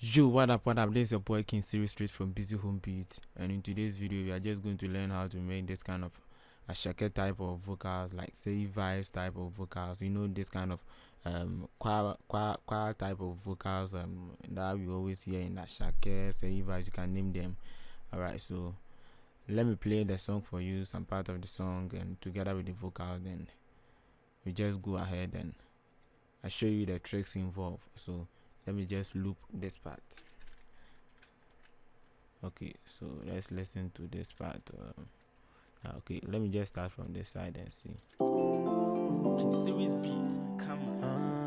Yo, what up, this is your boy King Series straight from Busy Home Beat, and in today's video we are just going to learn how to make this kind of Asake type of vocals, like SEYI VIBEZ type of vocals, you know, this kind of choir type of vocals that we always hear in Asake, SEYI VIBEZ, you can name them. Alright, so let me play the song for you, some part of the song, and together with the vocals, then we just go ahead and I show you the tricks involved. So let me just loop this part. Okay, so let's listen to this part. Okay, let me just start from this side and see. Series BEATZ-KAMA.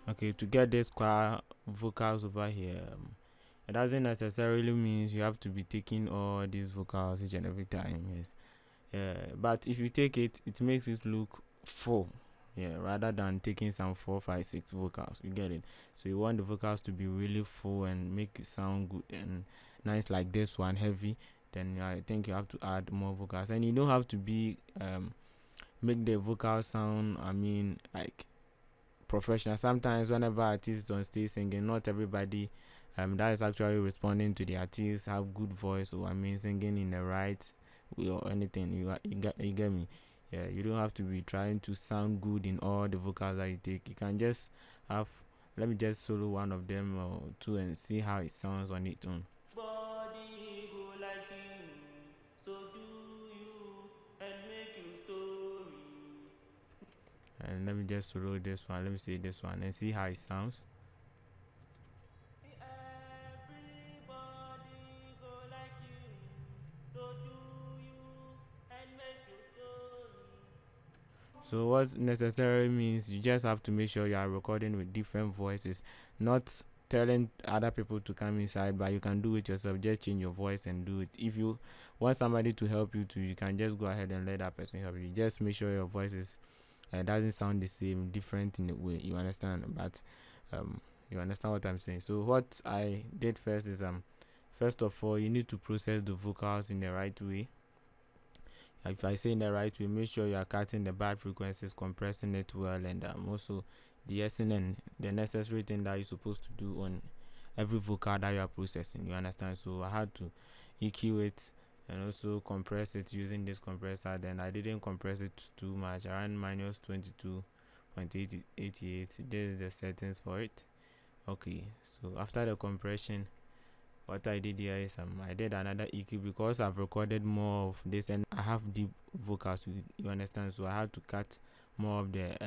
Okay, to get this choir vocals over here, it doesn't necessarily mean you have to be taking all these vocals each and every time. Yes, but if you take it, it makes it look full. Yeah, rather than taking some 4, 5, 6 vocals. You get it? So you want the vocals to be really full and make it sound good and nice, like this one, heavy. Then I think you have to add more vocals, and you don't have to be make the vocal sound, I mean, like professional. Sometimes whenever artists on stage singing, not everybody that is actually responding to the artist have good voice, or I mean singing in the right way or anything. You get me? Yeah, you don't have to be trying to sound good in all the vocals that you take. You can just have, let me just solo one of them or two and see how it sounds on its own. Body go like you, so do you, and make you story. And let me just solo this one. Let me see this one and see how it sounds. Everybody go like you, so do you, and make you story. So what necessarily means you just have to make sure you are recording with different voices, not telling other people to come inside, but you can do it yourself. Just change your voice and do it. If you want somebody to help you too, you can just go ahead and let that person help you. Just make sure your voice is doesn't sound the same, different in a way, you understand? But you understand what I'm saying. So what I did first is first of all, you need to process the vocals in the right way. If I say in the right way, make sure you are cutting the bad frequencies, compressing it well, and also the SNN, the necessary thing that you're supposed to do on every vocal that you are processing, you understand? So I had to EQ it and also compress it using this compressor. Then I didn't compress it too much, around -22.88. This is the settings for it. Okay, so after the compression, what I did here is I did another EQ because I've recorded more of this and I have deep vocals, you understand? So I had to cut more of the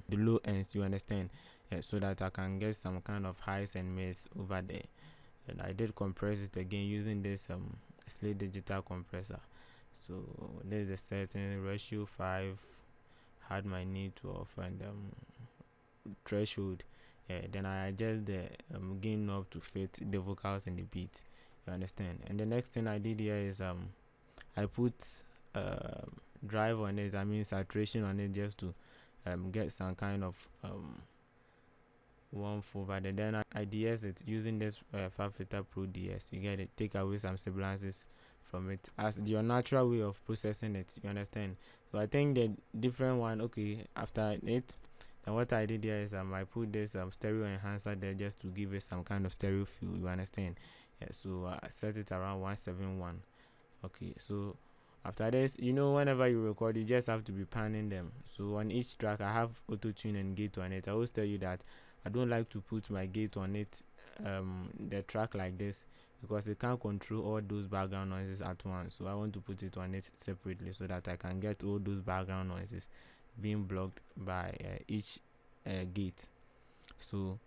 low ends, you understand? Yeah, so that I can get some kind of highs and mids over there. And I did compress it again using this Slate digital compressor. So there's a setting, ratio 5, had my need 12, and threshold. Then I adjust the gain knob to fit the vocals in the beat, you understand? And the next thing I did here is I put drive on it, I mean saturation on it, just to get some kind of warmth over there. Then I DS it using this FabFilter Pro DS. You get it? Take away some sibilances from it as your natural way of processing it, you understand? So I think the different one, okay, after it, and what I did here is I put this stereo enhancer there just to give it some kind of stereo feel, you understand? Yeah, so I set it around 171. Okay, so after this, you know, whenever you record, you just have to be panning them. So on each track I have auto tune and gate on it. I always tell you that I don't like to put my gate on it, the track like this, because it can't control all those background noises at once. So I want to put it on it separately so that I can get all those background noises being blocked by each gate. So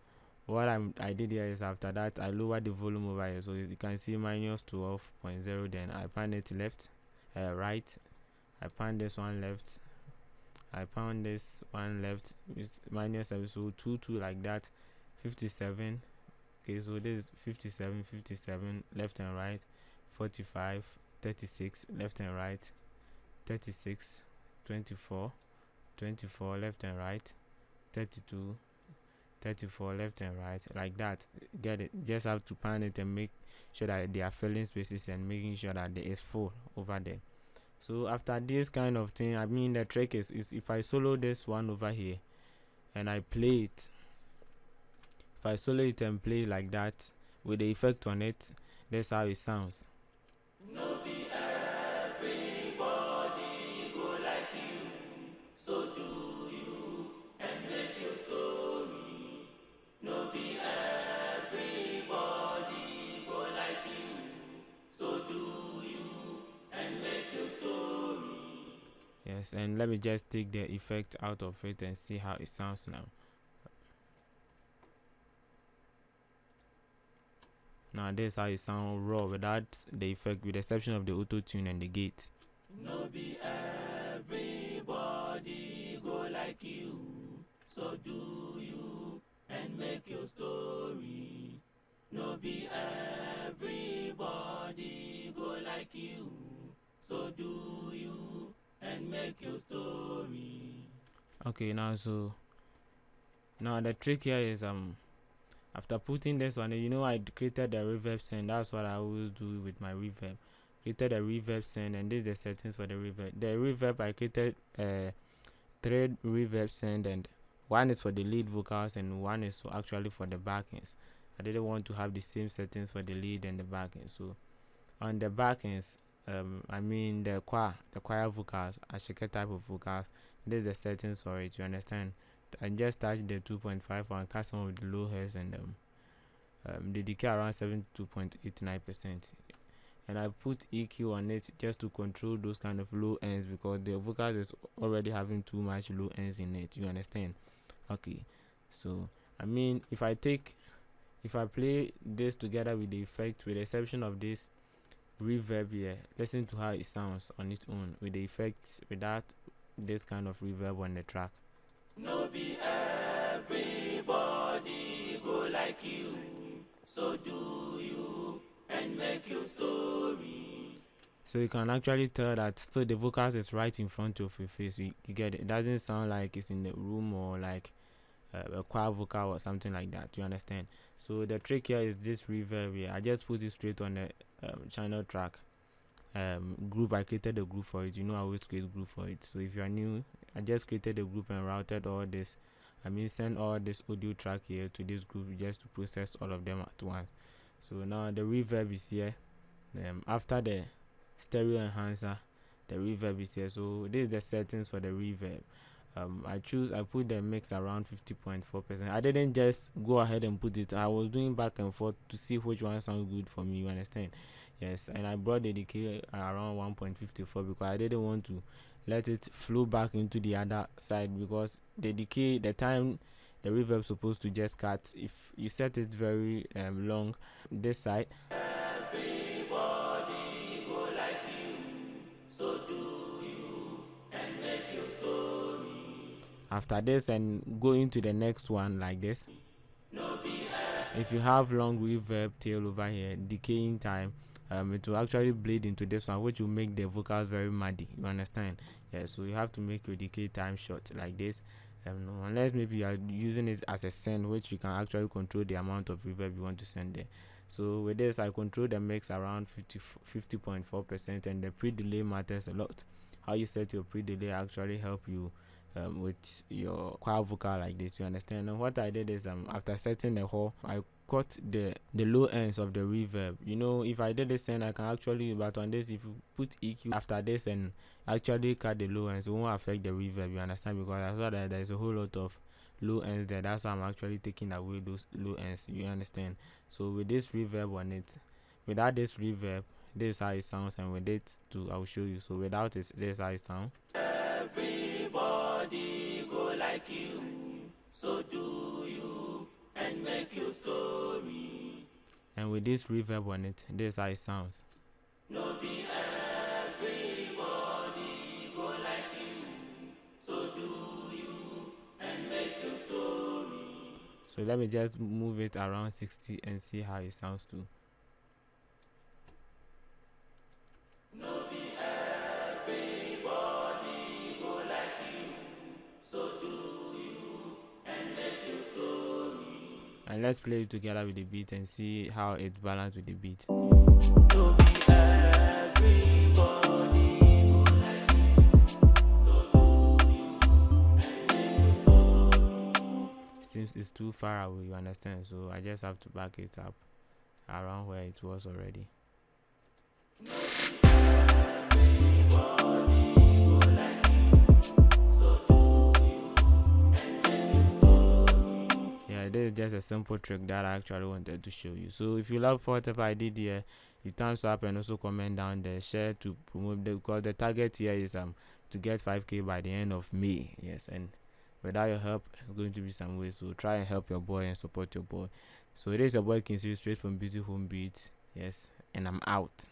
what I did here is, after that I lower the volume over here, so you can see minus 12.0. then I pan it left, right, I pan this one left, I pound this one left with minus 7, so 2 like that. 57. Okay, so this is 57, 57 left and right. 45, 36 left and right. 36, 24, 24 left and right. 32, 34 left and right, like that. Get it? Just have to pan it and make sure that they are filling spaces and making sure that there is full over there. So after this kind of thing, I mean, the trick is if I solo this one over here and I play it, if I solo it and play like that with the effect on it, that's how it sounds. No be everybody go like you, so do you and make your story. No be everybody go like you, so do you and make your story. Yes, and let me just take the effect out of it and see how it sounds now. Now this is how it sounds raw without the effect, with the exception of the auto tune and the gate. No be everybody go like you, so do you and make your story. No be everybody go like you, so do you and make your story. Okay, now the trick here is after putting this one, I created a reverb send. That's what I always do with my reverb. Created a reverb send, and this is the settings for the reverb. The reverb, I created 3 reverb send, and one is for the lead vocals and one is actually for the backings. I didn't want to have the same settings for the lead and the backing. So on the backings, I mean the choir vocals, Asake type of vocals, this is the settings for it, you understand? I just touched the 2.5 and cut some of the low highs, and the decay around 72.89%. And I put EQ on it just to control those kind of low ends, because the vocals is already having too much low ends in it, you understand? Okay, so I mean, if I play this together with the effect, with the exception of this reverb here, listen to how it sounds on its own with the effects without this kind of reverb on the track. No be everybody go like you, so do you and make your story. So you can actually tell that still the vocals is right in front of your face. You get it? It doesn't sound like it's in the room or like a choir vocal or something like that. You understand? So the trick here is this reverb here. I just put it straight on the channel track group. I created a group for it. I always create a group for it. So if you are new, I just created a group and routed all this. Send all this audio track here to this group just to process all of them at once. So now the reverb is here. After the stereo enhancer, the reverb is here. So this is the settings for the reverb. I put the mix around 50.4%. I didn't just go ahead and put it. I was doing back and forth to see which one sounds good for me, you understand? Yes, and I brought the decay around 1.54 because I didn't want to let it flow back into the other side, because the decay, the time the reverb supposed to just cut, if you set it very long this side, Everybody go like you, so do you and make your story. after this and go into the next one like this. No be If you have long reverb tail over here, decaying time, it will actually bleed into this one, which will make the vocals very muddy, you understand? Yeah, so you have to make your decay time short like this, unless maybe you are using it as a send, which you can actually control the amount of reverb you want to send there. So with this, I control the mix around 50.4%, and the pre-delay matters a lot. How you set your pre-delay actually help you with your choir vocal like this, you understand? And what I did is after setting the whole, I cut the low ends of the reverb. If I did this, and I can actually, but on this, if you put EQ after this and actually cut the low ends, it won't affect the reverb, you understand? Because I saw that there's a whole lot of low ends there. That's why I'm actually taking away those low ends, you understand? So with this reverb on it, Without this reverb, this is how it sounds, and with it too, I'll show you. So without it, this is how it sounds. Everybody go like you, so do you, and make your story. And with this reverb on it, this is how it sounds. No be everybody go like you, so do you, and make your story. So let me just move it around 60 and see how it sounds too. No be everybody go like you, so do you, and make your story. And let's play it together with the beat and see how it's balanced with the beat. No be everybody go like you, so do you, and make your story. Seems it's too far away, you understand? So I just have to back it up around where it was already. No be everybody go like you, so do you, and make your story. Yeah, this is just a simple trick that I actually wanted to show you. So if you love whatever I did here, you thumbs up and also comment down there, share to promote because the target here is to get 5K by the end of May. Yes, and without your help, it's going to be some way. So try and help your boy and support your boy. So it is your boy Kinsey straight from Busy Home Beats. Yes, and I'm out.